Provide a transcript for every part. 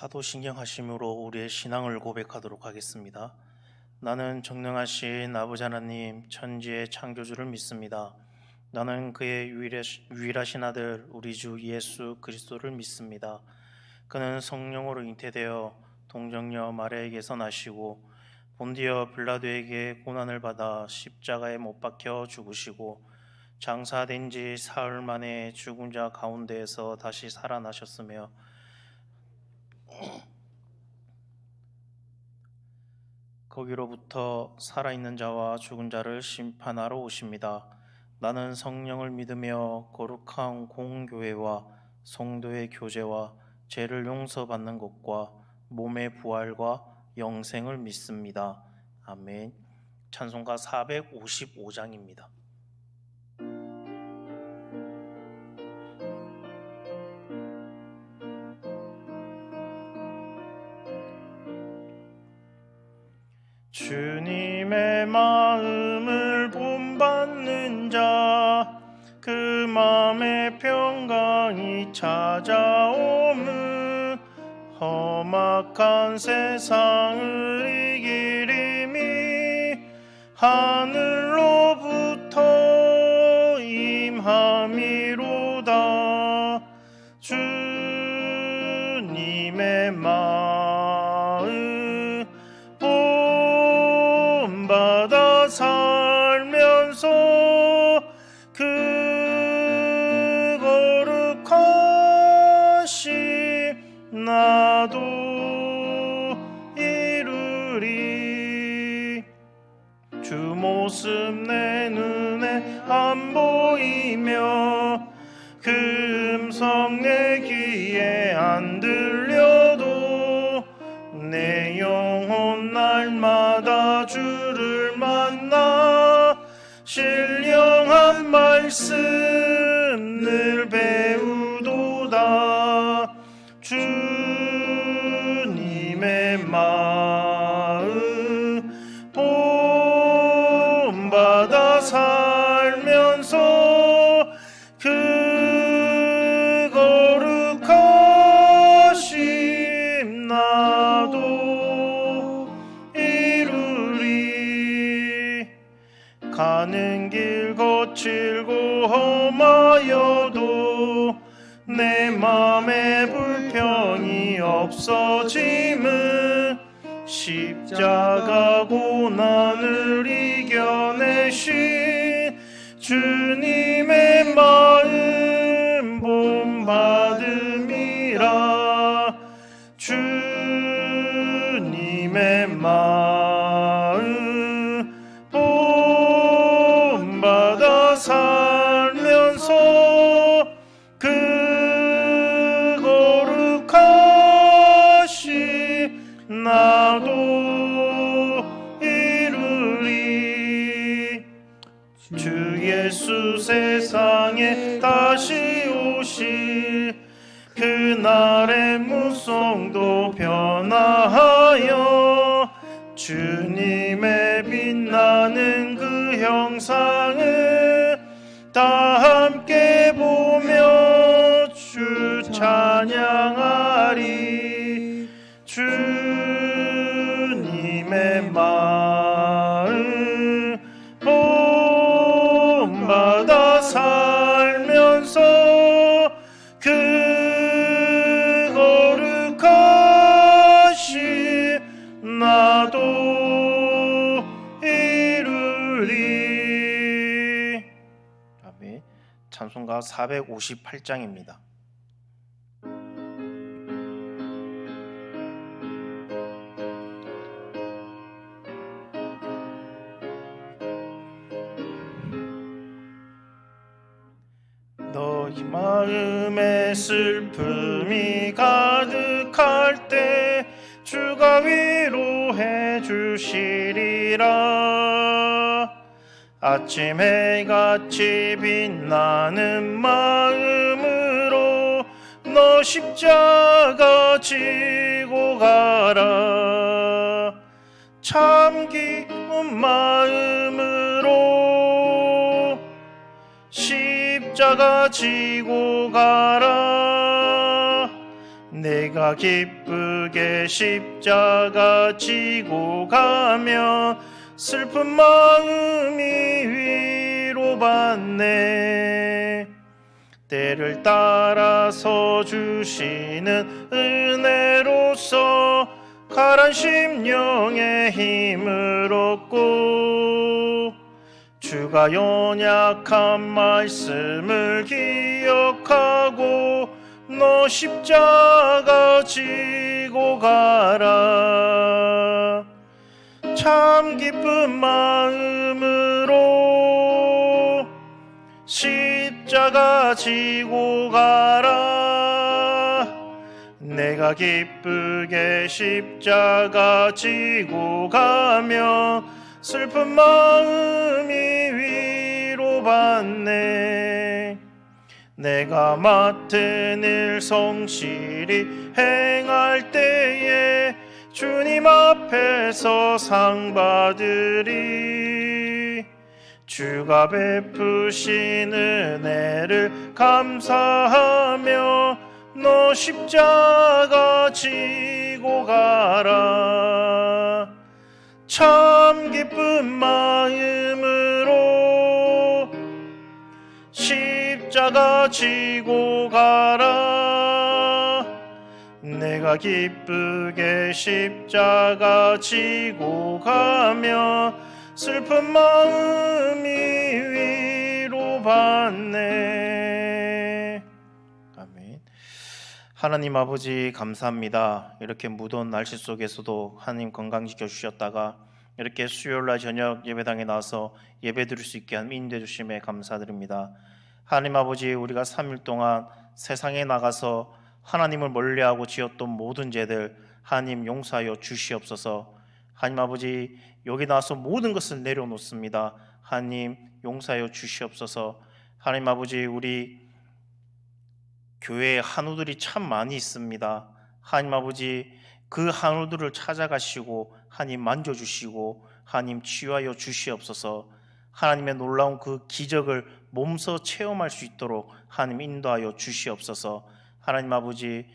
사도신경하심으로 우리의 신앙을 고백하도록 하겠습니다. 나는 전능하신 아버지 하나님 천지의 창조주를 믿습니다. 나는 그의 유일하신 아들 우리 주 예수 그리스도를 믿습니다. 그는 성령으로 잉태되어 동정녀 마리아에게서 나시고 본디어 빌라도에게 고난을 받아 십자가에 못 박혀 죽으시고 장사된 지 사흘 만에 죽은 자 가운데에서 다시 살아나셨으며 거기로부터 살아있는 자와 죽은 자를 심판하러 오십니다. 나는 성령을 믿으며 거룩한 공교회와 성도의 교제와 죄를 용서받는 것과 몸의 부활과 영생을 믿습니다. 아멘. 찬송가 455장입니다. 주님의 마음을 본받는 자, 그 마음의 평강이 찾아오무 험악한 세상을 이길 힘이 하늘로부터 임함이로다. 주님의 마음 본받아 살면서 그 거룩하심 나도 이루리. 주 모습 내 눈에 안 보이며 그 음성 내 귀에 안 들려도 내 영혼 날마다 주를 만나 신령한 말씀 늘 배우도다. 주님의 마음 본받아 살면서 그 거룩하심 나도 이루리. 가는 길 거칠고 험하여도 내 맘에 불평이 없어짐은 십자가 고난을 이겨내신 주님의 마음 본받음이라. 주님의 마음 본받아 살면서 그 거룩하심 나도 이루리. 주 예수 세상에 다시 오실 그날의 무성도 변화하여 주님의 빛나는 그 형상을 다 함께 보며 주 찬양하리. 주님의 마음 본받아 살면서 그 거룩하심 나도 이루리. 아멘. 찬송가 458장입니다. 너희 마음에 슬픔이 가득할 때 주가 위로해 주시리라. 아침 해같이 빛나는 마음으로 너 십자가 지고 가라. 참 기쁜 마음으로 십자가 지고 가라. 내가 기쁘게 십자가 지고 가며 슬픈 마음이 위로받네. 때를 따라서 주시는 은혜로서 가란 심령의 힘을 얻고 주가 연약한 말씀을 기억하고 너 십자가 지고 가라. 참 기쁜 마음으로 십자가 지고 가라. 내가 기쁘게 십자가 지고 가며 슬픈 마음이 위로받네. 내가 맡은 일 성실히 행할 때에 주님 앞에서 상 받으리. 주가 베푸신 은혜를 감사하며 너 십자가 지고 가라. 참 기쁜 마음으로 십자가 지고 가라. 내가 기쁘게 십자가 지고 가며 슬픈 마음이 위로받네. 아멘. 하나님 아버지 감사합니다. 이렇게 무더운 날씨 속에서도 하나님 건강지켜 주셨다가 이렇게 수요일날 저녁 예배당에 나와서 예배드릴 수 있게 한 인도해 주심에 감사드립니다. 하나님 아버지, 우리가 3일 동안 세상에 나가서 하나님을 멀리하고 지었던 모든 죄들 하나님 용서하여 주시옵소서. 하나님 아버지, 여기 나와서 모든 것을 내려놓습니다. 하나님 용서하여 주시옵소서. 하나님 아버지, 우리 교회에 한우들이 참 많이 있습니다. 하나님 아버지, 그 한우들을 찾아가시고 하나님 만져주시고 하나님 치유하여 주시옵소서. 하나님의 놀라운 그 기적을 몸소 체험할 수 있도록 하나님 인도하여 주시옵소서. 하나님 아버지,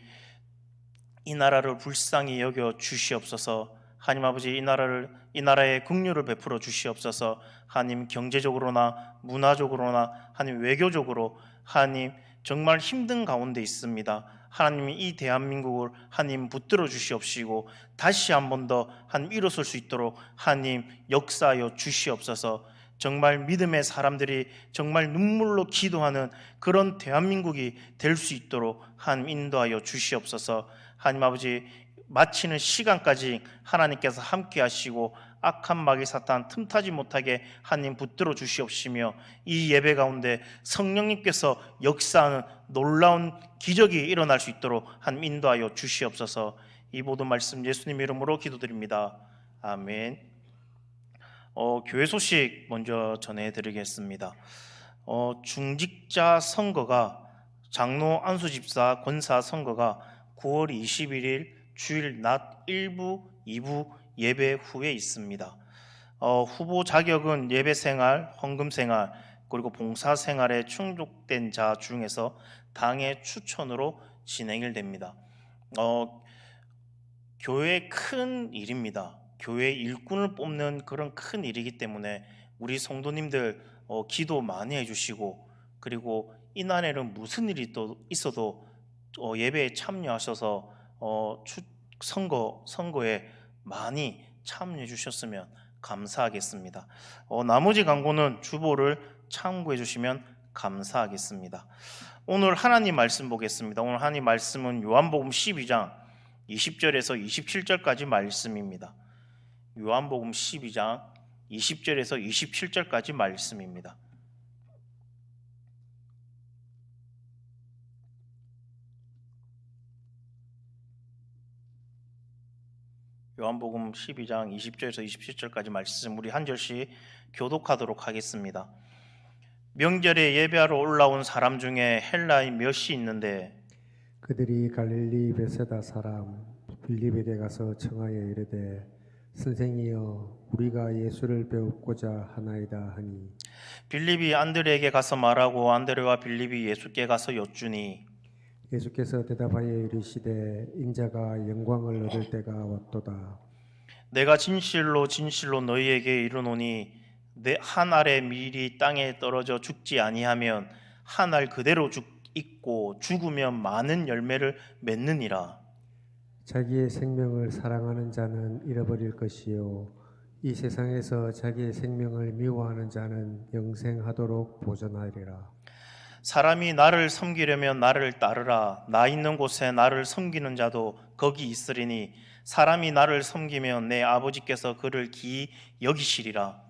이 나라를 불쌍히 여겨 주시옵소서. 하나님 아버지, 이 나라에 긍휼을 베풀어 주시옵소서. 하나님 경제적으로나 문화적으로나 하나님 외교적으로 하나님 정말 힘든 가운데 있습니다. 하나님이 이 대한민국을 하나님 붙들어 주시옵시고 다시 한 번 더 하나님 일어설 수 있도록 하나님 역사하여 주시옵소서. 정말 믿음의 사람들이 정말 눈물로 기도하는 그런 대한민국이 될 수 있도록 하나님 인도하여 주시옵소서. 하나님 아버지, 마치는 시간까지 하나님께서 함께 하시고 악한 마귀 사탄 틈타지 못하게 하나님 붙들어 주시옵시며 이 예배 가운데 성령님께서 역사하는 놀라운 기적이 일어날 수 있도록 하나님 인도하여 주시옵소서. 이 모든 말씀 예수님 이름으로 기도드립니다. 아멘. 교회 소식 먼저 전해드리겠습니다. 중직자 선거가 장로 안수집사 권사 선거가 9월 21일 주일 낮 1부, 2부 예배 후에 있습니다. 후보 자격은 예배생활, 헌금생활, 그리고 봉사생활에 충족된 자 중에서 당의 추천으로 진행이 됩니다. 교회의 큰 일입니다. 교회 일꾼을 뽑는 그런 큰 일이기 때문에 우리 성도님들 기도 많이 해주시고, 그리고 이날에는 무슨 일이 또 있어도 예배에 참여하셔서 선거에 많이 참여해 주셨으면 감사하겠습니다. 나머지 광고는 주보를 참고해 주시면 감사하겠습니다. 오늘 하나님 말씀 보겠습니다. 오늘 하나님 말씀은 요한복음 12장 20절에서 27절까지 말씀입니다. 요한복음 12장 20절에서 27절까지 말씀입니다. 요한복음 12장 20절에서 27절까지 말씀 우리 한 절씩 교독하도록 하겠습니다. 명절에 예배하러 올라온 사람 중에 헬라인 몇이 있는데 그들이 갈릴리 베세다 사람 빌립에게 가서 청하여 이르되 선생이여 우리가 예수를 배우고자 하나이다 하니 빌립이 안드레에게 가서 말하고 안드레와 빌립이 예수께 가서 여쭈니 예수께서 대답하여 이르시되 인자가 영광을 얻을 때가 왔도다. 내가 진실로 진실로 너희에게 이르노니 내 한 알의 밀이 땅에 떨어져 죽지 아니하면 한 알 그대로 있고 죽으면 많은 열매를 맺느니라. 자기의 생명을 사랑하는 자는 잃어버릴 것이요 이 세상에서 자기의 생명을 미워하는 자는 영생하도록 보존하리라. 사람이 나를 섬기려면 나를 따르라. 나 있는 곳에 나를 섬기는 자도 거기 있으리니 사람이 나를 섬기면 내 아버지께서 그를 기이 여기시리라.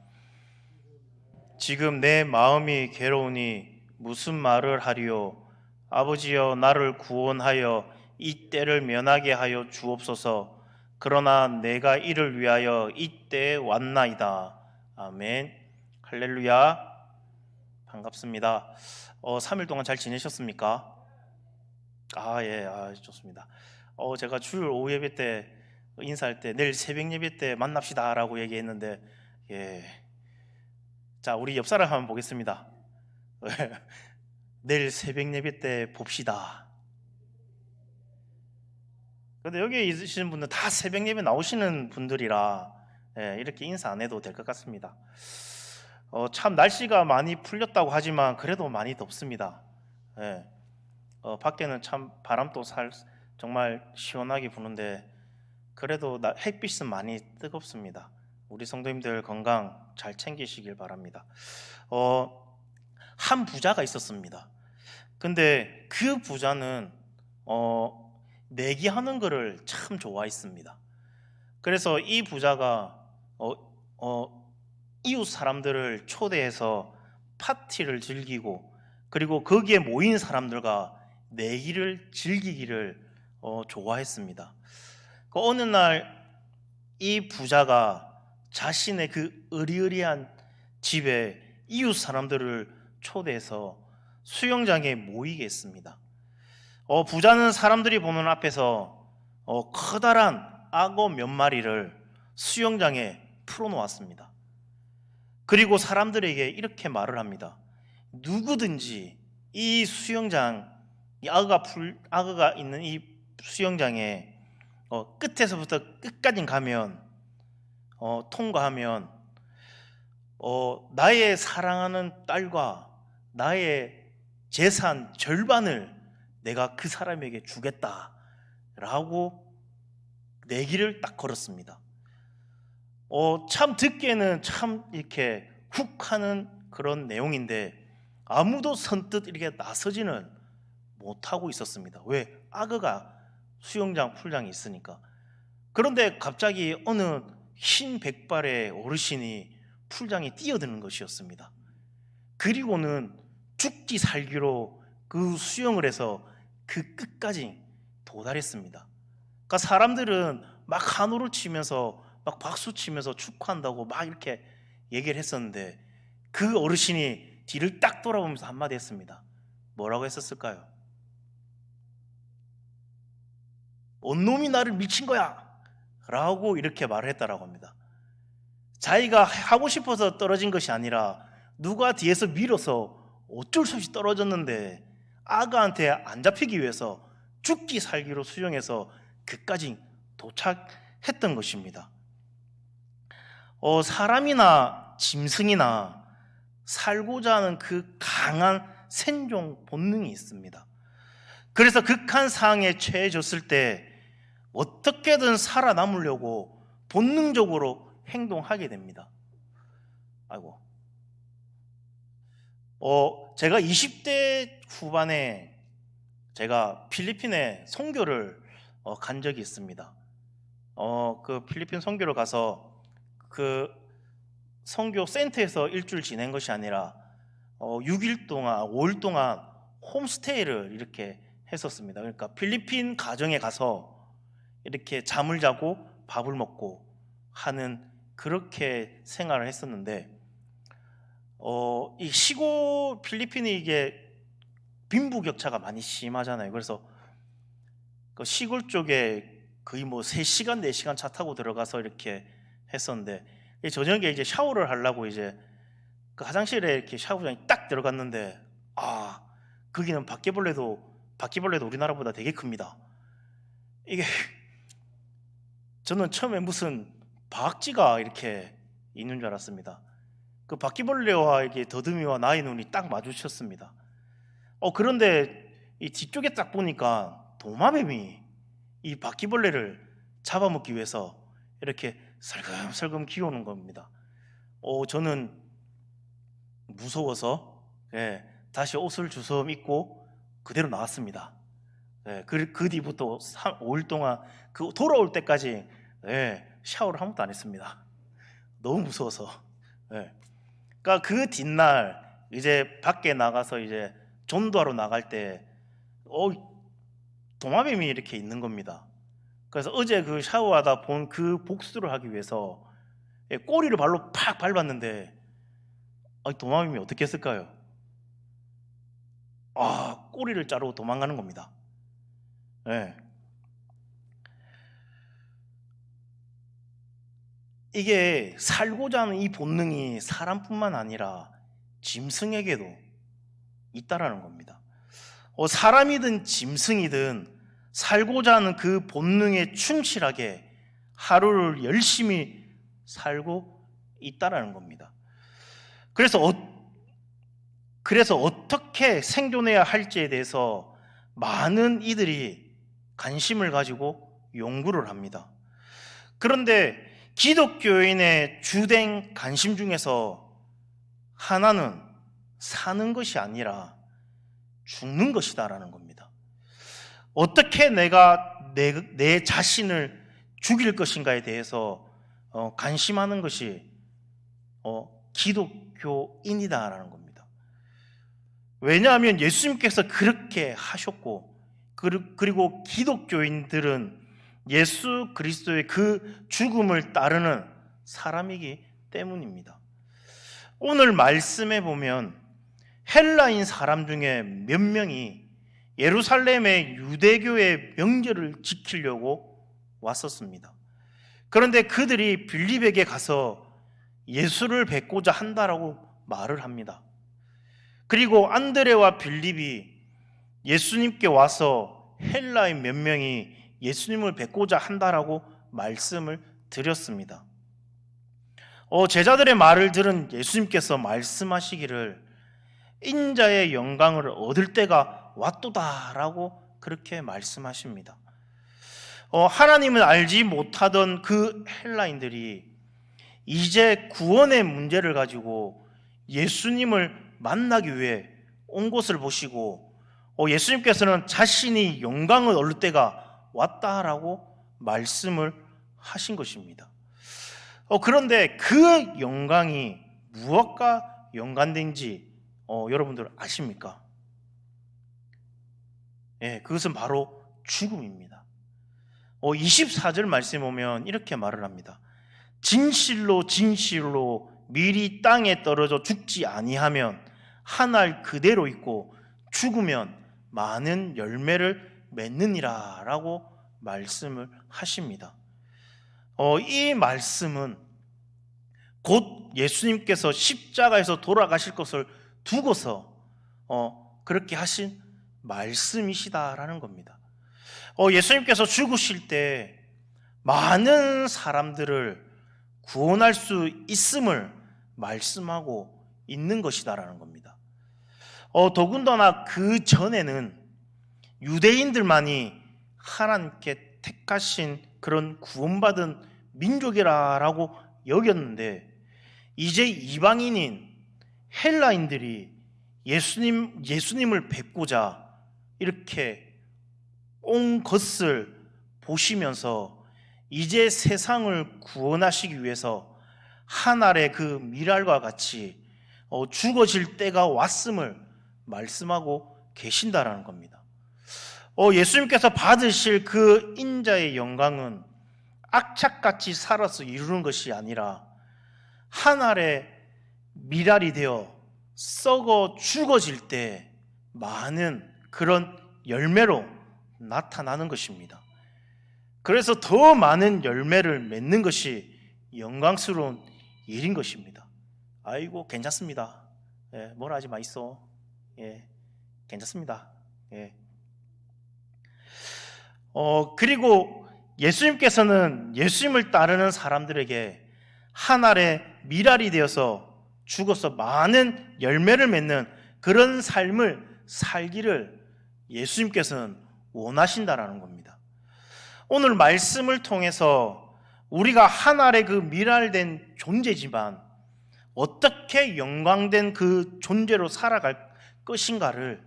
지금 내 마음이 괴로우니 무슨 말을 하리요? 아버지여, 나를 구원하여 이 때를 면하게 하여 주옵소서. 그러나 내가 이를 위하여 이 때에 왔나이다. 아멘. 할렐루야. 반갑습니다. 3일 동안 잘 지내셨습니까? 예, 좋습니다. 제가 주일 오후 예배 때 인사할 때 내일 새벽 예배 때 만납시다라고 얘기했는데, 예. 자, 우리 옆 사람 한번 보겠습니다. 내일 새벽 예배 때 봅시다. 근데 여기 있으시는 분들 다 새벽 예배 나오시는 분들이라 이렇게 인사 안 해도 될 것 같습니다. 참 날씨가 많이 풀렸다고 하지만 그래도 많이 덥습니다. 밖에는 참 바람도 정말 시원하게 부는데 그래도 햇빛은 많이 뜨겁습니다. 우리 성도님들 건강 잘 챙기시길 바랍니다. 한 부자가 있었습니다. 근데 그 부자는 내기하는 거를 참 좋아했습니다. 그래서 이 부자가 이웃 사람들을 초대해서 파티를 즐기고 그리고 거기에 모인 사람들과 내기를 즐기기를 좋아했습니다. 어느 날 이 부자가 자신의 그 으리으리한 집에 이웃 사람들을 초대해서 수영장에 모이게 했습니다. 부자는 사람들이 보는 앞에서 커다란 악어 몇 마리를 수영장에 풀어놓았습니다. 그리고 사람들에게 이렇게 말을 합니다. 누구든지 이 수영장, 이 악어가 있는 이 수영장에 끝에서부터 끝까지 가면 통과하면 나의 사랑하는 딸과 나의 재산 절반을 내가 그 사람에게 주겠다라고 내기를 딱 걸었습니다. 참 듣기에는 참 이렇게 훅 하는 그런 내용인데 아무도 선뜻 이렇게 나서지는 못하고 있었습니다. 왜? 악어가 수영장 풀장에 있으니까. 그런데 갑자기 어느 흰 백발의 어르신이 풀장에 뛰어드는 것이었습니다. 그리고는 죽기 살기로 그 수영을 해서 그 끝까지 도달했습니다. 그러니까 사람들은 막 한호를 치면서 막 박수 치면서 축하한다고 막 이렇게 얘기를 했었는데 그 어르신이 뒤를 딱 돌아보면서 한마디 했습니다. 뭐라고 했었을까요? 온놈이 나를 미친 거야! 라고 이렇게 말을 했다라고 합니다. 자기가 하고 싶어서 떨어진 것이 아니라 누가 뒤에서 밀어서 어쩔 수 없이 떨어졌는데 악어한테 안 잡히기 위해서 죽기 살기로 수영해서 그까지 도착했던 것입니다. 사람이나 짐승이나 살고자 하는 그 강한 생존 본능이 있습니다. 그래서 극한 상황에 처해졌을 때 어떻게든 살아남으려고 본능적으로 행동하게 됩니다. 제가 20대 후반에 제가 필리핀에 선교를 간 적이 있습니다. 그 필리핀 선교를 가서 그 선교 센터에서 일주일 지낸 것이 아니라 6일 동안 5일 동안 홈스테이를 이렇게 했었습니다. 그러니까 필리핀 가정에 가서 이렇게 잠을 자고 밥을 먹고 하는 그렇게 생활을 했었는데 이 시골 필리핀이 이게 빈부격차가 많이 심하잖아요. 그래서 그 시골 쪽에 거의 뭐 3시간 4시간 차 타고 들어가서 이렇게 했었는데 저녁에 이제 샤워를 하려고 이제 그 화장실에 이렇게 샤워장에 딱 들어갔는데 거기는 바퀴벌레도 바퀴벌레도 우리나라보다 되게 큽니다. 이게 저는 처음에 무슨 박쥐가 이렇게 있는 줄 알았습니다. 그 바퀴벌레와 이게 더듬이와 나의 눈이 딱 마주쳤습니다. 그런데 이 뒤쪽에 딱 보니까 도마뱀이 이 바퀴벌레를 잡아먹기 위해서 이렇게 설금설금 기어오는 겁니다. 저는 무서워서 다시 옷을 주섬 입고 그대로 나왔습니다. 그 뒤부터 5일 동안 그 돌아올 때까지 샤워를 한 번도 안 했습니다. 너무 무서워서. 그러니까 그 뒷날 이제 밖에 나가서 이제 전도하러 나갈 때 도마뱀이 이렇게 있는 겁니다. 그래서 어제 그 샤워하다 본 그 복수를 하기 위해서 꼬리를 발로 팍 밟았는데 도마뱀이 어떻게 했을까요? 꼬리를 자르고 도망가는 겁니다. 이게 살고자 하는 이 본능이 사람뿐만 아니라 짐승에게도 있다라는 겁니다. 사람이든 짐승이든 살고자 하는 그 본능에 충실하게 하루를 열심히 살고 있다라는 겁니다. 그래서 어떻게 생존해야 할지에 대해서 많은 이들이 관심을 가지고 연구를 합니다. 그런데 기독교인의 주된 관심 중에서 하나는 사는 것이 아니라 죽는 것이다라는 겁니다. 어떻게 내가 내 자신을 죽일 것인가에 대해서 관심하는 것이 기독교인이다라는 겁니다. 왜냐하면 예수님께서 그렇게 하셨고 그리고 기독교인들은 예수 그리스도의 그 죽음을 따르는 사람이기 때문입니다. 오늘 말씀에 보면 헬라인 사람 중에 몇 명이 예루살렘의 유대교의 명절을 지키려고 왔었습니다. 그런데 그들이 빌립에게 가서 예수를 뵙고자 한다라고 말을 합니다. 그리고 안드레와 빌립이 예수님께 와서 헬라인 몇 명이 예수님을 뵙고자 한다라고 말씀을 드렸습니다. 제자들의 말을 들은 예수님께서 말씀하시기를 인자의 영광을 얻을 때가 왔도다라고 그렇게 말씀하십니다. 하나님을 알지 못하던 그 헬라인들이 이제 구원의 문제를 가지고 예수님을 만나기 위해 온 것을 보시고 예수님께서는 자신이 영광을 얻을 때가 왔다라고 말씀을 하신 것입니다. 그런데 그 영광이 무엇과 연관된지 여러분들 아십니까? 그것은 바로 죽음입니다. 24절 말씀에 보면 이렇게 말을 합니다. 진실로 진실로 밀이 땅에 떨어져 죽지 아니하면 한 알 그대로 있고 죽으면 많은 열매를 맺느니라 라고 말씀을 하십니다. 이 말씀은 곧 예수님께서 십자가에서 돌아가실 것을 두고서 그렇게 하신 말씀이시다라는 겁니다. 예수님께서 죽으실 때 많은 사람들을 구원할 수 있음을 말씀하고 있는 것이다라는 겁니다. 더군다나 그 전에는 유대인들만이 하나님께 택하신 그런 구원받은 민족이라고 여겼는데 이제 이방인인 헬라인들이 예수님을 뵙고자 이렇게 온 것을 보시면서 이제 세상을 구원하시기 위해서 하늘의 그 미랄과 같이 죽어질 때가 왔음을 말씀하고 계신다라는 겁니다. 예수님께서 받으실 그 인자의 영광은 악착같이 살아서 이루는 것이 아니라 하늘의 미랄이 되어 썩어 죽어질 때 많은 그런 열매로 나타나는 것입니다. 그래서 더 많은 열매를 맺는 것이 영광스러운 일인 것입니다. 아이고 괜찮습니다. 뭐라 하지 마이소. 괜찮습니다. 그리고 예수님께서는 예수님을 따르는 사람들에게 한 알의 밀알이 되어서 죽어서 많은 열매를 맺는 그런 삶을 살기를 예수님께서는 원하신다라는 겁니다. 오늘 말씀을 통해서 우리가 한 알의 그 밀알된 존재지만 어떻게 영광된 그 존재로 살아갈 것인가를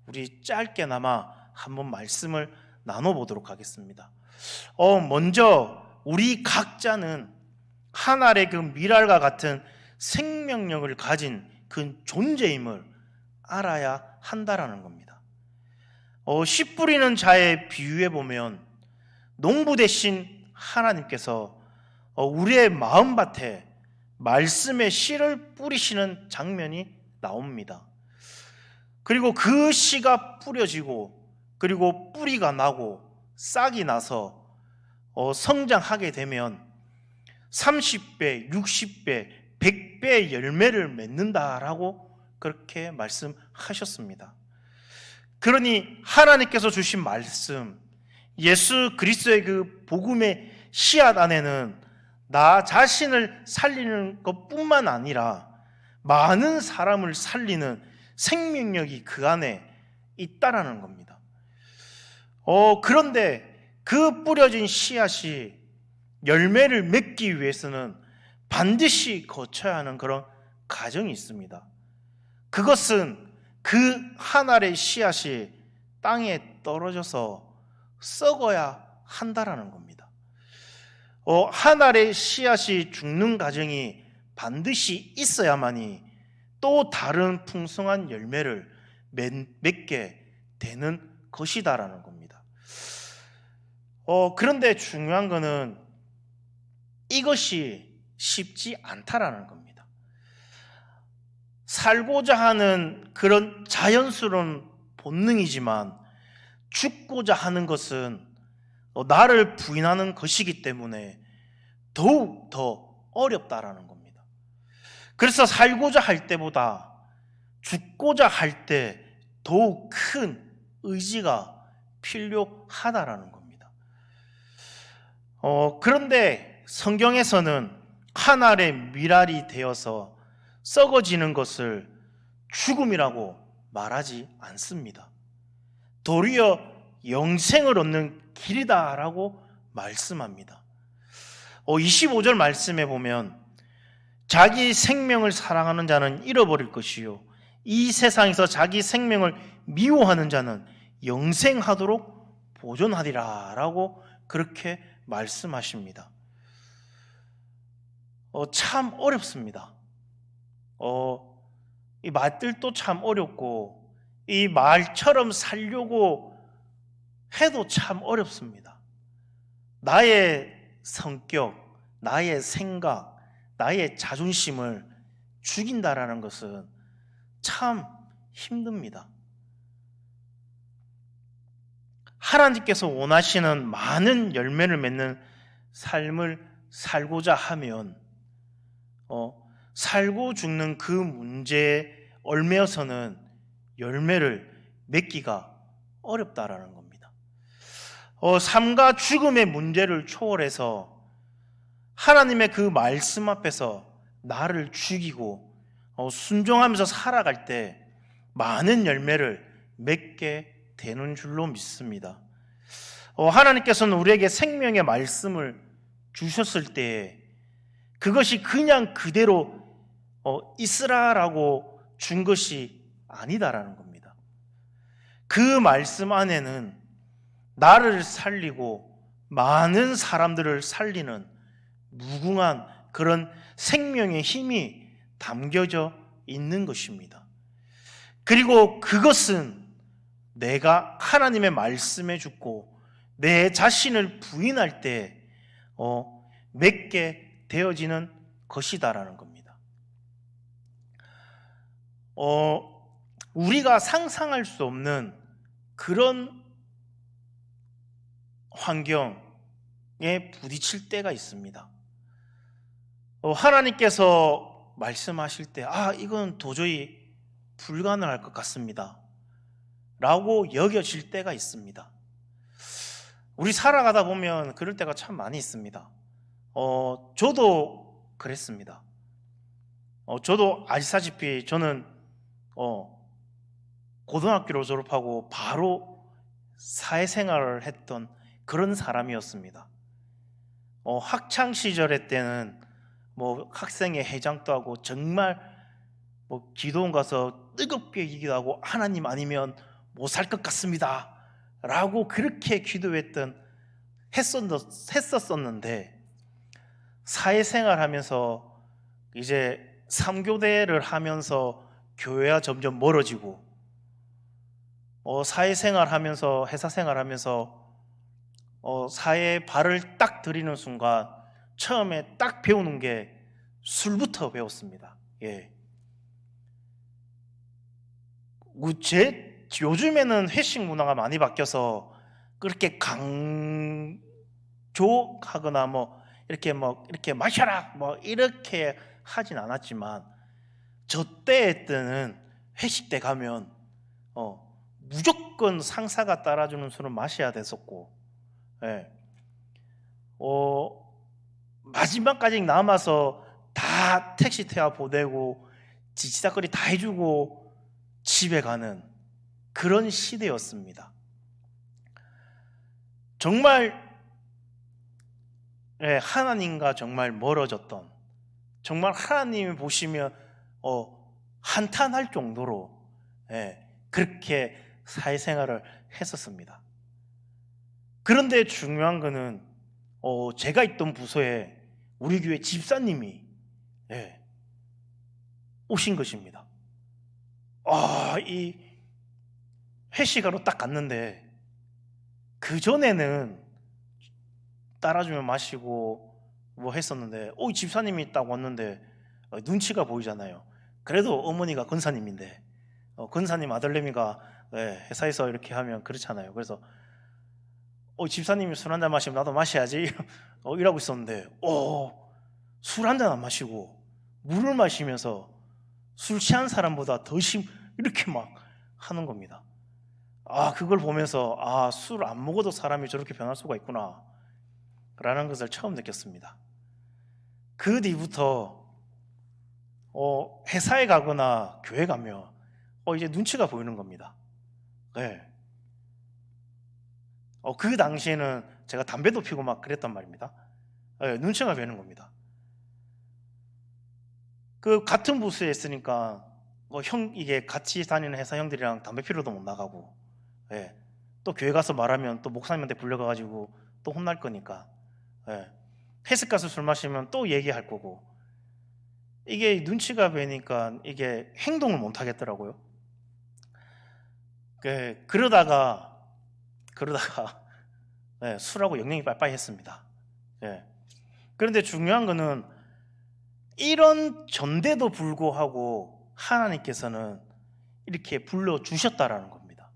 우리 짧게나마 한번 말씀을 나눠보도록 하겠습니다. 먼저 우리 각자는 한 알의 그 밀알과 같은 생명력을 가진 그 존재임을 알아야 한다라는 겁니다. 씨 뿌리는 자의 비유에 보면 농부 대신 하나님께서 우리의 마음밭에 말씀의 씨를 뿌리시는 장면이 나옵니다. 그리고 그 씨가 뿌려지고 그리고 뿌리가 나고 싹이 나서 성장하게 되면 30배, 60배, 100배 열매를 맺는다라고 그렇게 말씀하셨습니다. 그러니 하나님께서 주신 말씀, 예수 그리스도의 그 복음의 씨앗 안에는 나 자신을 살리는 것뿐만 아니라 많은 사람을 살리는 생명력이 그 안에 있다라는 겁니다. 그런데 그 뿌려진 씨앗이 열매를 맺기 위해서는 반드시 거쳐야 하는 그런 과정이 있습니다. 그것은 그 한 알의 씨앗이 땅에 떨어져서 썩어야 한다라는 겁니다. 한 알의 씨앗이 죽는 과정이 반드시 있어야만이 또 다른 풍성한 열매를 맺게 되는 것이다라는 겁니다. 그런데 중요한 것은 이것이 쉽지 않다라는 겁니다. 살고자 하는 그런 자연스러운 본능이지만 죽고자 하는 것은 나를 부인하는 것이기 때문에 더욱 더 어렵다라는 겁니다. 그래서 살고자 할 때보다 죽고자 할 때 더욱 큰 의지가 필요하다라는 겁니다. 그런데 성경에서는 한 알의 밀알이 되어서 썩어지는 것을 죽음이라고 말하지 않습니다. 도리어 영생을 얻는 길이다라고 말씀합니다. 25절 말씀에 보면 자기 생명을 사랑하는 자는 잃어버릴 것이요 이 세상에서 자기 생명을 미워하는 자는 영생하도록 보존하리라 라고 그렇게 말씀하십니다. 참 어렵습니다. 이 말들도 참 어렵고 이 말처럼 살려고 해도 참 어렵습니다. 나의 성격, 나의 생각, 나의 자존심을 죽인다라는 것은 참 힘듭니다. 하나님께서 원하시는 많은 열매를 맺는 삶을 살고자 하면 살고 죽는 그 문제에 얽매여서는 열매를 맺기가 어렵다라는 겁니다. 삶과 죽음의 문제를 초월해서 하나님의 그 말씀 앞에서 나를 죽이고 순종하면서 살아갈 때 많은 열매를 맺게 되는 줄로 믿습니다. 하나님께서는 우리에게 생명의 말씀을 주셨을 때 그것이 그냥 그대로 있으라라고 준 것이 아니다라는 겁니다. 그 말씀 안에는 나를 살리고 많은 사람들을 살리는 무궁한 그런 생명의 힘이 담겨져 있는 것입니다. 그리고 그것은 내가 하나님의 말씀에 죽고 내 자신을 부인할 때 맺게 되어지는 것이다라는 겁니다. 우리가 상상할 수 없는 그런 환경에 부딪힐 때가 있습니다. 하나님께서 말씀하실 때 이건 도저히 불가능할 것 같습니다 라고 여겨질 때가 있습니다. 우리 살아가다 보면 그럴 때가 참 많이 있습니다. 저도 그랬습니다. 저도 아시다시피 저는 고등학교를 졸업하고 바로 사회생활을 했던 그런 사람이었습니다. 학창 시절에 때는 뭐 학생회 회장도 하고 정말 뭐 기도원 가서 뜨겁게 기도하고 하나님 아니면 못 살 것 같습니다 라고 그렇게 했었었는데 사회생활 하면서 이제 3교대를 하면서 교회와 점점 멀어지고 사회생활 하면서 회사생활 하면서 사회에 발을 딱 들이는 순간 처음에 딱 배우는 게 술부터 배웠습니다. 예. 요즘에는 회식 문화가 많이 바뀌어서 그렇게 강조하거나 뭐 이렇게 마셔라 뭐 이렇게 하진 않았지만 저 때는 회식 때 가면 무조건 상사가 따라주는 술은 마셔야 됐었고, 예. 마지막까지 남아서 다 택시 태워 보내고 지치다거리 다 해주고 집에 가는 그런 시대였습니다. 정말 하나님과 정말 멀어졌던, 정말 하나님이 보시면 한탄할 정도로 그렇게 사회생활을 했었습니다. 그런데 중요한 거는 제가 있던 부서에 우리 교회 집사님이 오신 것입니다. 이 회식하러 딱 갔는데 그 전에는 따라주면 마시고 뭐 했었는데 이 집사님이 딱 왔는데 눈치가 보이잖아요. 그래도 어머니가 권사님인데 권사님 아들내미가 회사에서 이렇게 하면 그렇잖아요. 그래서 집사님이 술 한잔 마시면 나도 마셔야지 이러고 있었는데 술 한잔 안 마시고 물을 마시면서 술 취한 사람보다 더 이렇게 막 하는 겁니다. 그걸 보면서 술 안 먹어도 사람이 저렇게 변할 수가 있구나 라는 것을 처음 느꼈습니다. 그 뒤부터 회사에 가거나 교회 가면 이제 눈치가 보이는 겁니다. 그 당시에는 제가 담배도 피고 막 그랬단 말입니다. 눈치가 보이는 겁니다. 그 같은 부스에 있으니까 이게 같이 다니는 회사 형들이랑 담배 피러도 못 나가고, 또 교회 가서 말하면 또 목사님한테 불려가가지고 또 혼날 거니까, 회식 가서 술 마시면 또 얘기할 거고, 이게 눈치가 보이니까 이게 행동을 못 하겠더라고요. 그러다가 술하고 영향이 빠빠이 했습니다. 그런데 중요한 거는 이런 전대도 불구하고 하나님께서는 이렇게 불러주셨다라는 겁니다.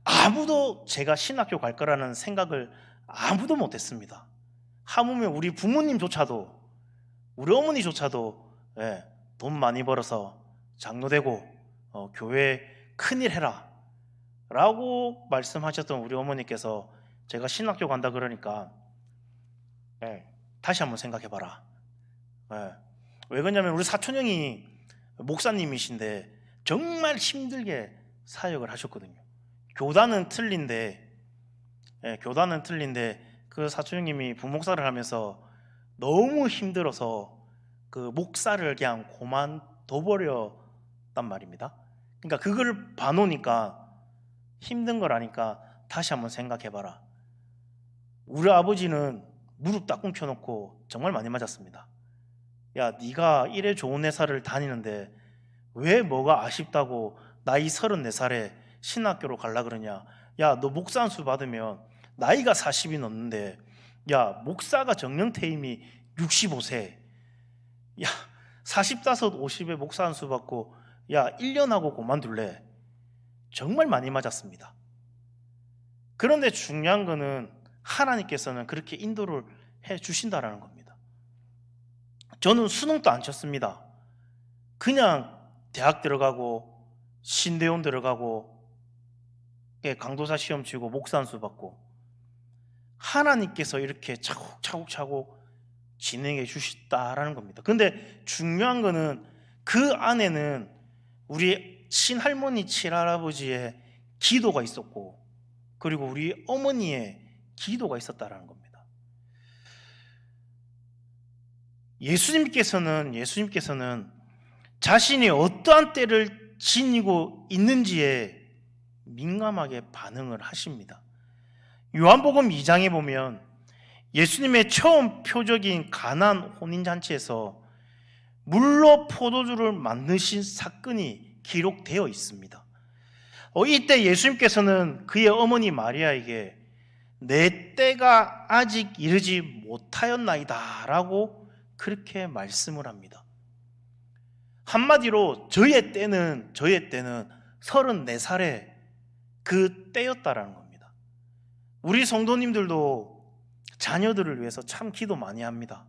아무도 제가 신학교 갈 거라는 생각을 아무도 못했습니다. 하물며 우리 부모님조차도, 우리 어머니조차도 돈 많이 벌어서 장로되고 교회 큰일 해라 라고 말씀하셨던 우리 어머니께서 제가 신학교 간다 그러니까 다시 한번 생각해봐라. 왜 그러냐면 우리 사촌형이 목사님이신데 정말 힘들게 사역을 하셨거든요. 교단은 틀린데 그 사촌형님이 부목사를 하면서 너무 힘들어서 그 목사를 그냥 그만둬버렸단 말입니다. 그러니까 그걸 봐놓으니까 힘든 걸 아니까 다시 한번 생각해봐라. 우리 아버지는 무릎 딱 꿇혀놓고 정말 많이 맞았습니다. 야, 네가 이래 좋은 회사를 다니는데 왜 뭐가 아쉽다고 나이 34살에 신학교로 갈라 그러냐. 야, 너 목사 안수 받으면 나이가 40이 넘는데, 야, 목사가 정년퇴임이 65세. 야, 45, 50에 목사 안수 받고 야, 1년 하고 그만둘래. 정말 많이 맞았습니다. 그런데 중요한 거는 하나님께서는 그렇게 인도를 해 주신다라는 겁니다. 저는 수능도 안 쳤습니다. 그냥 대학 들어가고 신대원 들어가고 강도사 시험 치고 목사안수 받고 하나님께서 이렇게 차곡차곡 진행해 주셨다라는 겁니다. 근데 중요한 거는 그 안에는 우리 친할머니, 친할아버지의 기도가 있었고, 그리고 우리 어머니의 기도가 있었다라는 겁니다. 예수님께서는 자신이 어떠한 때를 지니고 있는지에 민감하게 반응을 하십니다. 요한복음 2장에 보면 예수님의 처음 표적인 가나안 혼인잔치에서 물로 포도주를 만드신 사건이 기록되어 있습니다. 이때 예수님께서는 그의 어머니 마리아에게 내 때가 아직 이르지 못하였나이다 라고 그렇게 말씀을 합니다. 한마디로 저의 때는 34살의 그 때였다라는 겁니다. 우리 성도님들도 자녀들을 위해서 참 기도 많이 합니다.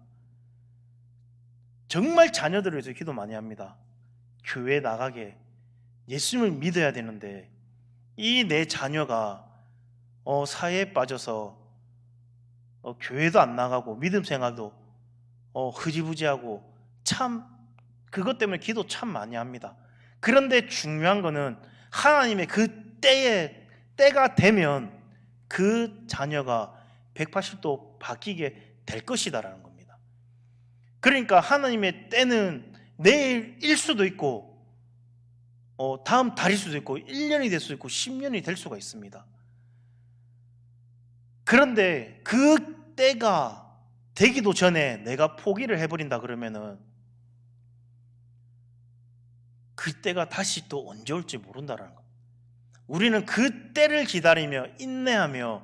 정말 자녀들을 위해서 기도 많이 합니다. 교회 나가게, 예수님을 믿어야 되는데 이 내 자녀가 사회에 빠져서 교회도 안 나가고 믿음 생활도 흐지부지하고, 참 그것 때문에 기도 참 많이 합니다. 그런데 중요한 거는 하나님의 그 때가 되면 그 자녀가 180도 바뀌게 될 것이다라는 겁니다. 그러니까 하나님의 때는 내일일 수도 있고 다음 달일 수도 있고 1년이 될 수도 있고 10년이 될 수가 있습니다. 그런데 그 때가 되기도 전에 내가 포기를 해버린다 그러면은 그 때가 다시 또 언제 올지 모른다라는 겁니다. 우리는 그 때를 기다리며 인내하며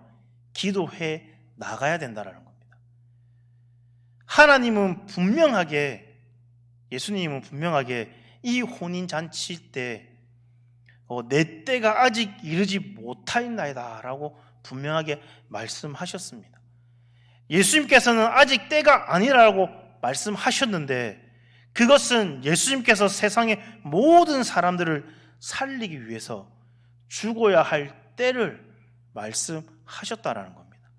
기도해 나가야 된다라는 겁니다. 예수님은 분명하게 이 혼인잔치 때 내 때가 아직 이르지 못하였나이다 라고 분명하게 말씀하셨습니다. 예수님께서는 아직 때가 아니라고 말씀하셨는데, 그것은 예수님께서 세상의 모든 사람들을 살리기 위해서 죽어야 할 때를 말씀하셨다라는 겁니다.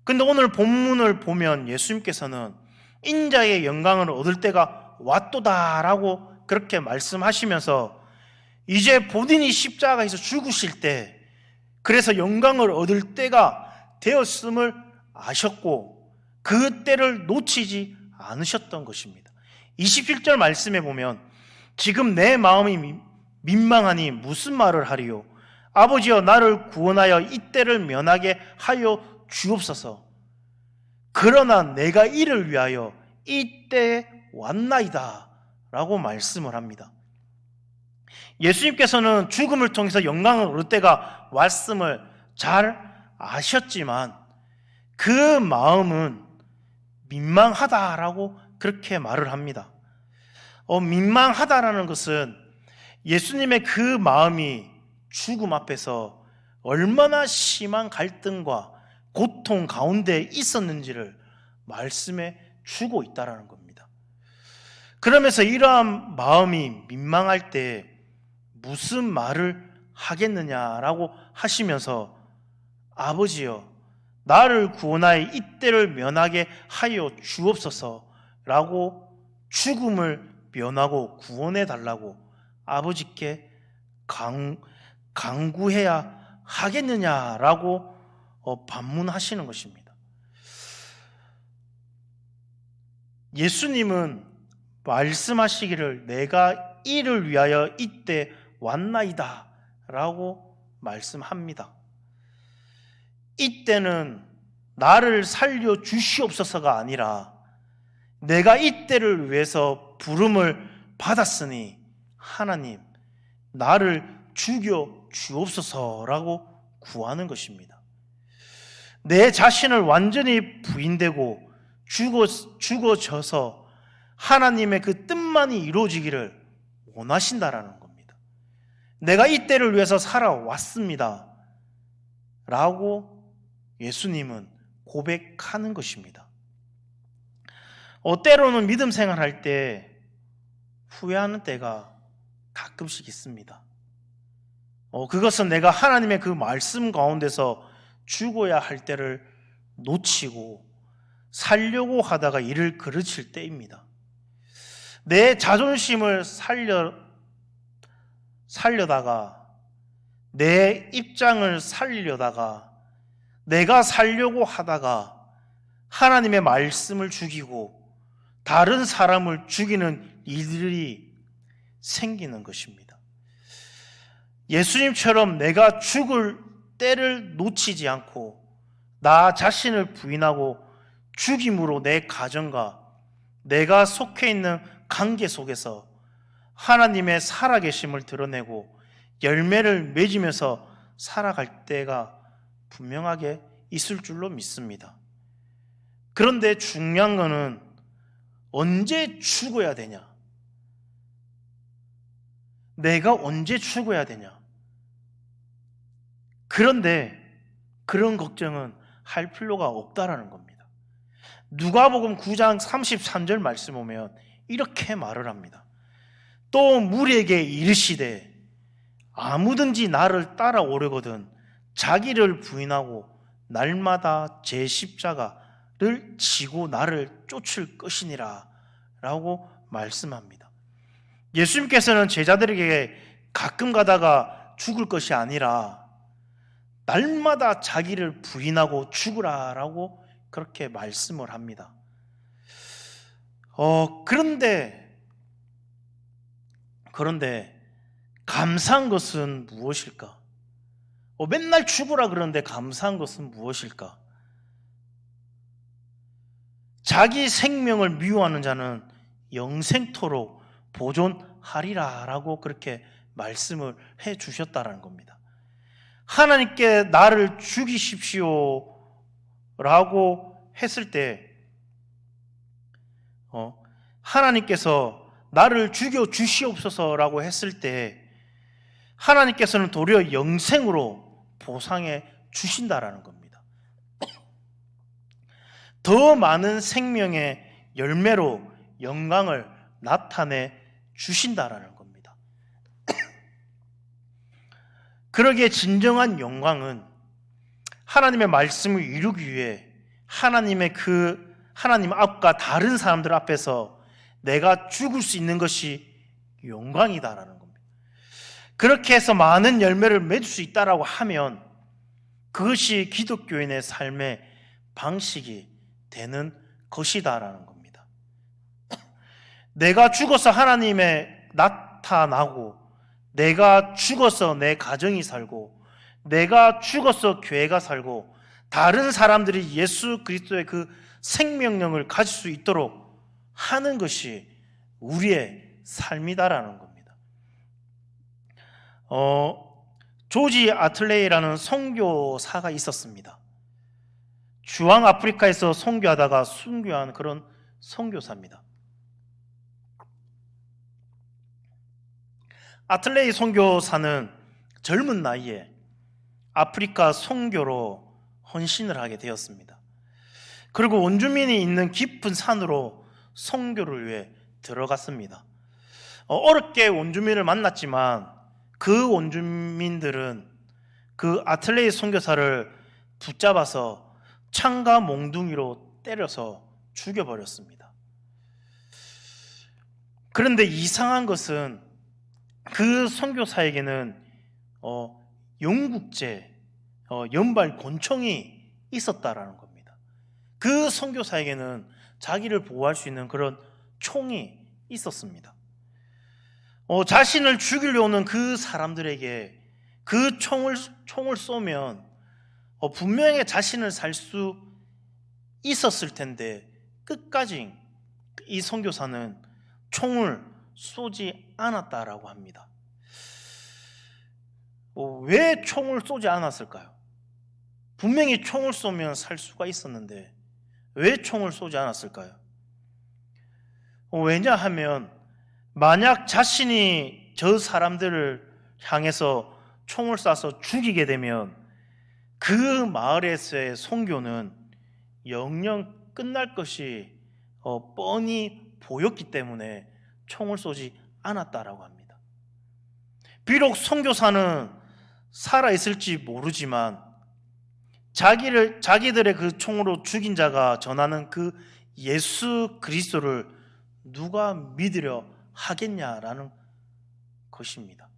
근데 오늘 본문을 보면 예수님께서는 인자의 영광을 얻을 때가 왔도다라고 그렇게 말씀하시면서 이제 본인이 십자가에서 죽으실 때, 그래서 영광을 얻을 때가 되었음을 아셨고 그 때를 놓치지 않으셨던 것입니다. 27절 말씀에 보면 지금 내 마음이 민망하니 무슨 말을 하리요? 아버지여 나를 구원하여 이 때를 면하게 하여 주옵소서. 그러나 내가 이를 위하여 이 때에 왔나이다 라고 말씀을 합니다. 예수님께서는 죽음을 통해서 영광을 얻을 때가 왔음을 잘 아셨지만 그 마음은 민망하다라고 그렇게 말을 합니다. 민망하다라는 것은 예수님의 그 마음이 죽음 앞에서 얼마나 심한 갈등과 고통 가운데 있었는지를 말씀해 주고 있다라는 겁니다. 그러면서 이러한 마음이 민망할 때 무슨 말을 하겠느냐라고 하시면서 아버지여 나를 구원하여 이 때를 면하게 하여 주옵소서라고 죽음을 면하고 구원해 달라고 아버지께 간구해야 하겠느냐라고 반문하시는 것입니다. 예수님은 말씀하시기를 내가 이를 위하여 이때 왔나이다 라고 말씀합니다. 이때는 나를 살려 주시옵소서가 아니라 내가 이때를 위해서 부름을 받았으니 하나님 나를 죽여 주옵소서라고 구하는 것입니다. 내 자신을 완전히 부인되고 죽어져서 하나님의 그 뜻만이 이루어지기를 원하신다라는 겁니다. 내가 이때를 위해서 살아왔습니다 라고 예수님은 고백하는 것입니다. 때로는 믿음 생활할 때 후회하는 때가 가끔씩 있습니다. 그것은 내가 하나님의 그 말씀 가운데서 죽어야 할 때를 놓치고 살려고 하다가 이를 그르칠 때입니다. 내 자존심을 살려다가, 내 입장을 살리려다가, 내가 살려고 하다가 하나님의 말씀을 죽이고 다른 사람을 죽이는 일들이 생기는 것입니다. 예수님처럼 내가 죽을 때를 놓치지 않고 나 자신을 부인하고 죽임으로 내 가정과 내가 속해 있는 관계 속에서 하나님의 살아계심을 드러내고 열매를 맺으면서 살아갈 때가 분명하게 있을 줄로 믿습니다. 그런데 중요한 것은 언제 죽어야 되냐? 내가 언제 죽어야 되냐? 그런데 그런 걱정은 할 필요가 없다라는 겁니다. 누가복음 9장 33절 말씀 보면 이렇게 말을 합니다. 또 무리에게 이르시되 아무든지 나를 따라오려거든 자기를 부인하고 날마다 제 십자가를 지고 나를 쫓을 것이니라 라고 말씀합니다. 예수님께서는 제자들에게 가끔 가다가 죽을 것이 아니라 날마다 자기를 부인하고 죽으라라고 그렇게 말씀을 합니다. 그런데 감사한 것은 무엇일까? 맨날 죽으라 그러는데 감사한 것은 무엇일까? 자기 생명을 미워하는 자는 영생토록 보존하리라 라고 그렇게 말씀을 해 주셨다라는 겁니다. 하나님께 나를 죽이십시오 라고 했을 때 하나님께서 나를 죽여 주시옵소서 라고 했을 때 하나님께서는 도리어 영생으로 보상해 주신다라는 겁니다. 더 많은 생명의 열매로 영광을 나타내 주신다라는 겁니다. 그러기에 진정한 영광은 하나님의 말씀을 이루기 위해 하나님 앞과 다른 사람들 앞에서 내가 죽을 수 있는 것이 영광이다라는 겁니다. 그렇게 해서 많은 열매를 맺을 수 있다라고 하면 그것이 기독교인의 삶의 방식이 되는 것이다라는 겁니다. 내가 죽어서 하나님에 나타나고, 내가 죽어서 내 가정이 살고, 내가 죽어서 교회가 살고, 다른 사람들이 예수 그리스도의 그 생명력을 가질 수 있도록 하는 것이 우리의 삶이다라는 겁니다. 조지 아틀레이라는 선교사가 있었습니다. 주황 아프리카에서 선교하다가 순교한 그런 선교사입니다. 아틀레이 선교사는 젊은 나이에 아프리카 선교로 헌신을 하게 되었습니다. 그리고 원주민이 있는 깊은 산으로 선교를 위해 들어갔습니다. 어렵게 원주민을 만났지만 그 원주민들은 그 아틀레이 선교사를 붙잡아서 창과 몽둥이로 때려서 죽여버렸습니다. 그런데 이상한 것은 그 선교사에게는 영국제, 연발 권총이 있었다라는 겁니다. 그 선교사에게는 자기를 보호할 수 있는 그런 총이 있었습니다. 자신을 죽이려 오는 그 사람들에게 그 총을 쏘면 분명히 자신을 살 수 있었을 텐데 끝까지 이 선교사는 총을 쏘지 않았다라고 합니다. 왜 총을 쏘지 않았을까요? 분명히 총을 쏘면 살 수가 있었는데 왜 총을 쏘지 않았을까요? 왜냐하면 만약 자신이 저 사람들을 향해서 총을 쏴서 죽이게 되면 그 마을에서의 선교는 영영 끝날 것이 뻔히 보였기 때문에 총을 쏘지 않았다라고 합니다. 비록 선교사는 살아있을지 모르지만 자기들의 그 총으로 죽인 자가 전하는 그 예수 그리스도를 누가 믿으려 하겠냐라는 것입니다.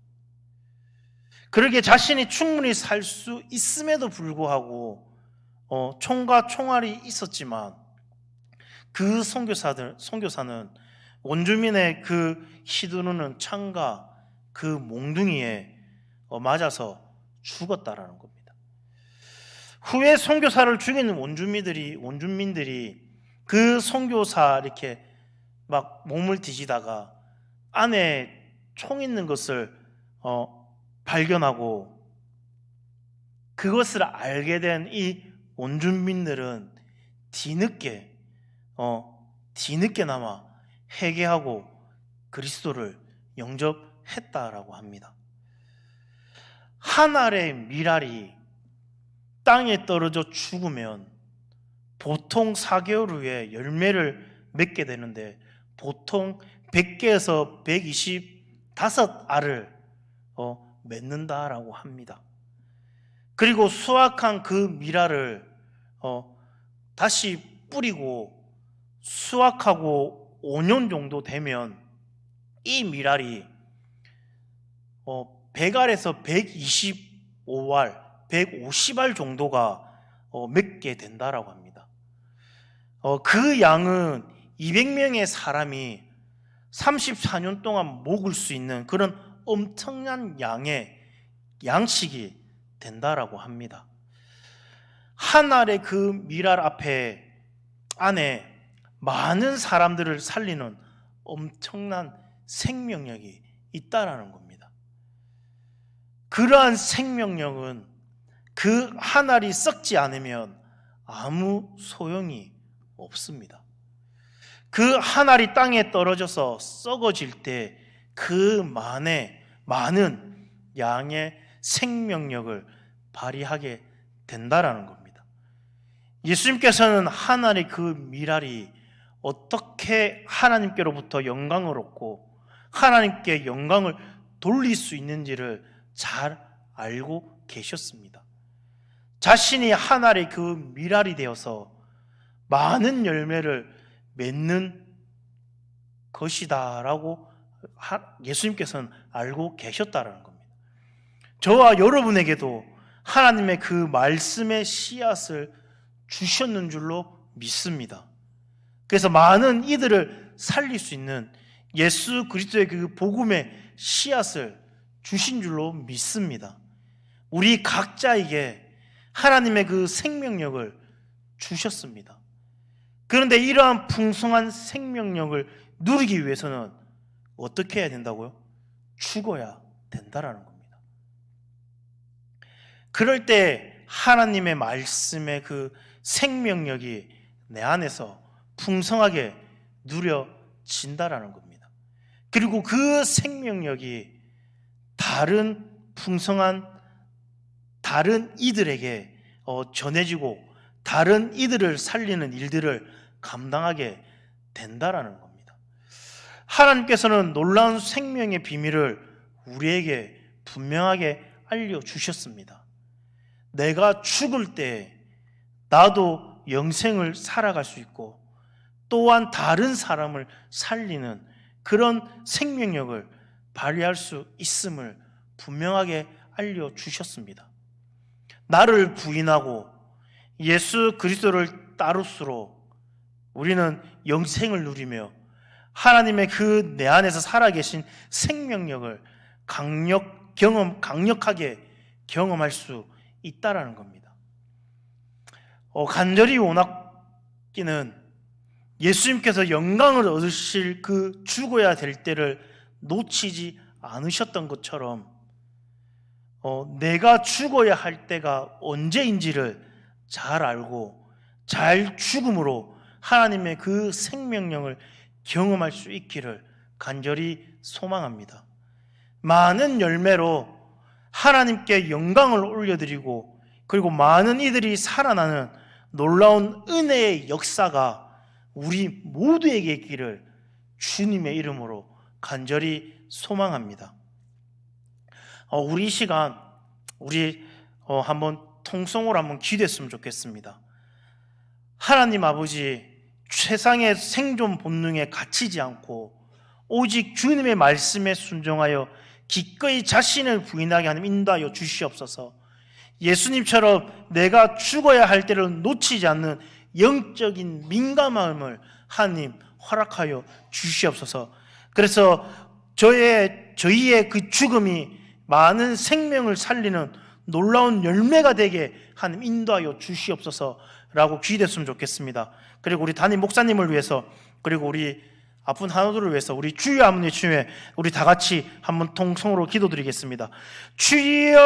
그러기에 자신이 충분히 살 수 있음에도 불구하고 총과 총알이 있었지만 그 선교사는 원주민의 그 휘두르는 창과 그 몽둥이에 맞아서 죽었다라는 겁니다. 후에 선교사를 죽인 원주민들이 그 선교사 이렇게 막 몸을 뒤지다가 안에 총 있는 것을 발견하고 그것을 알게 된 이 원주민들은 뒤늦게나마 회개하고 그리스도를 영접했다라고 합니다. 한 알의 밀알이 땅에 떨어져 죽으면 보통 4개월 후에 열매를 맺게 되는데 보통 100개에서 125알을 맺는다라고 합니다. 그리고 수확한 그 밀알을 다시 뿌리고 수확하고 5년 정도 되면 이 밀알이 100알에서 125알, 150알 정도가 맺게 된다라고 합니다. 그 양은 200명의 사람이 34년 동안 먹을 수 있는 그런 엄청난 양의 양식이 된다라고 합니다. 한 알의 그 밀알 안에 많은 사람들을 살리는 엄청난 생명력이 있다라는 겁니다. 그러한 생명력은 그 한 알이 썩지 않으면 아무 소용이 없습니다. 그 한 알이 땅에 떨어져서 썩어질 때 그 많은 양의 생명력을 발휘하게 된다라는 겁니다. 예수님께서는 한 알의 그 밀알이 어떻게 하나님께로부터 영광을 얻고 하나님께 영광을 돌릴 수 있는지를 잘 알고 계셨습니다. 자신이 한 알의 그 밀알이 되어서 많은 열매를 맺는 것이다라고 예수님께서는 알고 계셨다라는 겁니다. 저와 여러분에게도 하나님의 그 말씀의 씨앗을 주셨는 줄로 믿습니다. 그래서 많은 이들을 살릴 수 있는 예수 그리스도의 그 복음의 씨앗을 주신 줄로 믿습니다. 우리 각자에게 하나님의 그 생명력을 주셨습니다. 그런데 이러한 풍성한 생명력을 누리기 위해서는 어떻게 해야 된다고요? 죽어야 된다라는 겁니다. 그럴 때 하나님의 말씀의 그 생명력이 내 안에서 풍성하게 누려진다라는 겁니다. 그리고 그 생명력이 다른 이들에게 전해지고 다른 이들을 살리는 일들을 감당하게 된다라는 겁니다. 하나님께서는 놀라운 생명의 비밀을 우리에게 분명하게 알려주셨습니다. 내가 죽을 때 나도 영생을 살아갈 수 있고 또한 다른 사람을 살리는 그런 생명력을 발휘할 수 있음을 분명하게 알려주셨습니다. 나를 부인하고 예수 그리스도를 따를수록 우리는 영생을 누리며 하나님의 그 내 안에서 살아계신 생명력을 강력하게 경험할 수 있다라는 겁니다. 간절히 원하기는 예수님께서 영광을 얻으실 그 죽어야 될 때를 놓치지 않으셨던 것처럼 내가 죽어야 할 때가 언제인지를 잘 알고 잘 죽음으로 하나님의 그 생명력을 경험할 수 있기를 간절히 소망합니다. 많은 열매로 하나님께 영광을 올려드리고 그리고 많은 이들이 살아나는 놀라운 은혜의 역사가 우리 모두에게 있기를 주님의 이름으로 간절히 소망합니다. 우리 시간 우리 한번 통성으로 한번 기도했으면 좋겠습니다. 하나님 아버지, 세상의 생존 본능에 갇히지 않고 오직 주님의 말씀에 순종하여 기꺼이 자신을 부인하게 하는 인도하여 주시옵소서. 예수님처럼 내가 죽어야 할 때를 놓치지 않는 영적인 민감함을 하나님 허락하여 주시옵소서. 그래서 저희의 그 죽음이 많은 생명을 살리는 놀라운 열매가 되게 하나님 인도하여 주시옵소서라고 기도했으면 좋겠습니다. 그리고 우리 담임 목사님을 위해서, 그리고 우리 아픈 한우들을 위해서 우리 주여 한번 외치며 우리 다 같이 한번 통성으로 기도드리겠습니다. 주여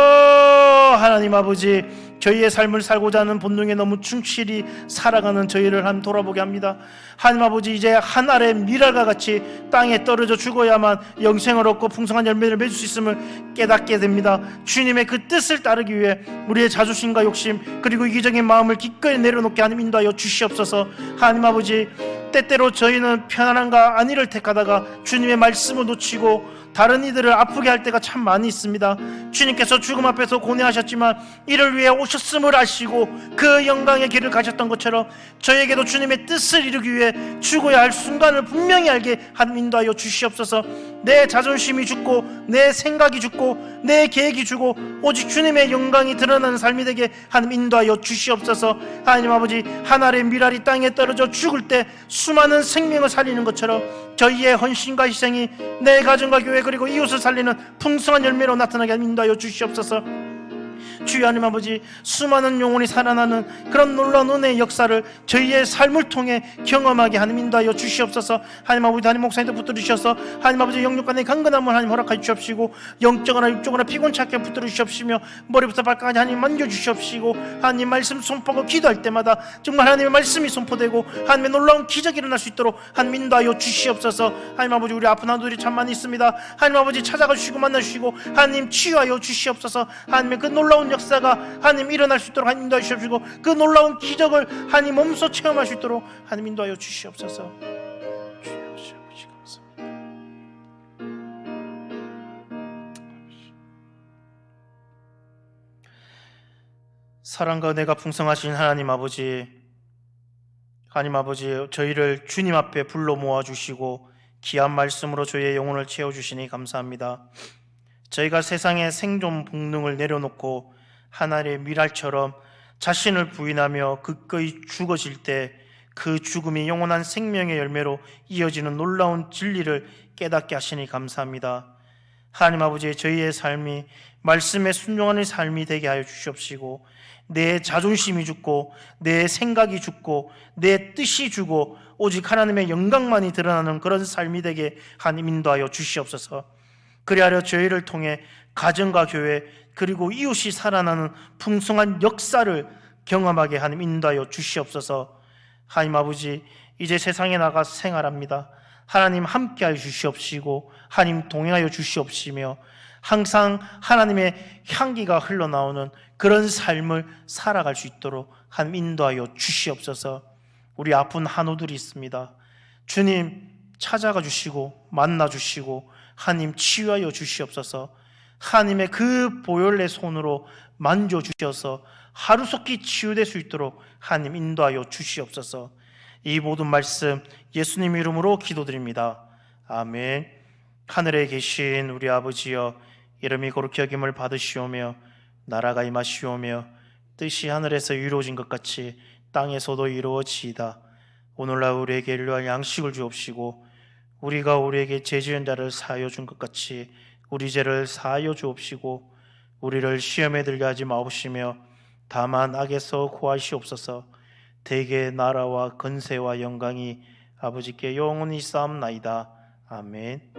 하나님 아버지, 저희의 삶을 살고자 하는 본능에 너무 충실히 살아가는 저희를 한번 돌아보게 합니다. 하나님 아버지, 이제 한 알의 밀알과 같이 땅에 떨어져 죽어야만 영생을 얻고 풍성한 열매를 맺을 수 있음을 깨닫게 됩니다. 주님의 그 뜻을 따르기 위해 우리의 자존심과 욕심 그리고 이기적인 마음을 기꺼이 내려놓게 하나님 인도하여 주시옵소서. 하나님 아버지, 때때로 저희는 편안함과 안위를 택하다가 주님의 말씀을 놓치고 다른 이들을 아프게 할 때가 참 많이 있습니다. 주님께서 죽음 앞에서 고뇌하셨지만 이를 위해 오셨음을 아시고 그 영광의 길을 가셨던 것처럼 저에게도 주님의 뜻을 이루기 위해 죽어야 할 순간을 분명히 알게 하나님 인도하여 주시옵소서. 내 자존심이 죽고 내 생각이 죽고 내 계획이 죽고 오직 주님의 영광이 드러나는 삶이 되게 하나님 인도하여 주시옵소서. 하나님 아버지, 한 알의 밀알이 땅에 떨어져 죽을 때 수많은 생명을 살리는 것처럼 저희의 헌신과 희생이 내 가정과 교회 그리고 이웃을 살리는 풍성한 열매로 나타나게 인도하여 주시옵소서. 주여 하나님 아버지, 수많은 영혼이 살아나는 그런 놀라운 은혜의 역사를 저희의 삶을 통해 경험하게 하나님 인도하여 주시옵소서. 하나님 아버지, 담임 목사님도 붙들으셔서 하나님 아버지 영육간의 강건함을 하나님 허락하여 주시옵시고 영적으로나 육적으로나 피곤찮게 붙들어 주시옵시며 머리부터 발까지 하나님 만져주시옵시고 하나님 말씀 선포하고 기도할 때마다 정말 하나님의 말씀이 선포되고 하나님의 놀라운 기적이 일어날 수 있도록 하나님 인도하여 주시옵소서. 하나님 아버지, 우리 아픈 한들이 참 많이 있습니다. 하나님 아버지, 찾아가 주시고 만나 주시고 하나님 치유하여 주시옵소서. 하나님의 그 놀라운 역사가 하나님 일어날 수 있도록 하나님 인도하여 주시옵시고 그 놀라운 기적을 하나님 몸소 체험할 수 있도록 하나님 인도하여 주시옵소서. 주여 아버지 감사합니다. 사랑과 은혜가 풍성하신 하나님 아버지, 저희를 주님 앞에 불러 모아주시고 귀한 말씀으로 저희의 영혼을 채워주시니 감사합니다. 저희가 세상의 생존 본능을 내려놓고 하나님의 밀알처럼 자신을 부인하며 기꺼이 죽어질 때 그 죽음이 영원한 생명의 열매로 이어지는 놀라운 진리를 깨닫게 하시니 감사합니다. 하나님 아버지, 저희의 삶이 말씀에 순종하는 삶이 되게 하여 주시옵시고 내 자존심이 죽고 내 생각이 죽고 내 뜻이 죽고 오직 하나님의 영광만이 드러나는 그런 삶이 되게 하나님 인도하여 주시옵소서. 그리하여 저희를 통해 가정과 교회 그리고 이웃이 살아나는 풍성한 역사를 경험하게 하나님 인도하여 주시옵소서. 하나님 아버지, 이제 세상에 나가 생활합니다. 하나님 함께하여 주시옵시고 하나님 동행하여 주시옵시며 항상 하나님의 향기가 흘러나오는 그런 삶을 살아갈 수 있도록 하나님 인도하여 주시옵소서. 우리 아픈 한우들이 있습니다. 주님 찾아가 주시고 만나 주시고 하나님 치유하여 주시옵소서. 하나님의 그 보혈의 손으로 만져주셔서 하루속히 치유될 수 있도록 하나님 인도하여 주시옵소서. 이 모든 말씀 예수님 이름으로 기도드립니다. 아멘. 하늘에 계신 우리 아버지여, 이름이 거룩히 여김을 받으시오며 나라가 임하시오며 뜻이 하늘에서 이루어진 것 같이 땅에서도 이루어지이다. 오늘날 우리에게 일용할 양식을 주옵시고 우리가 우리에게 죄 지은 자를 사하여 준 것 같이 우리 죄를 사하여 주옵시고 우리를 시험에 들게 하지 마옵시며 다만 악에서 구하시옵소서. 대개 나라와 건세와 영광이 아버지께 영원히 쌓옵나이다. 아멘.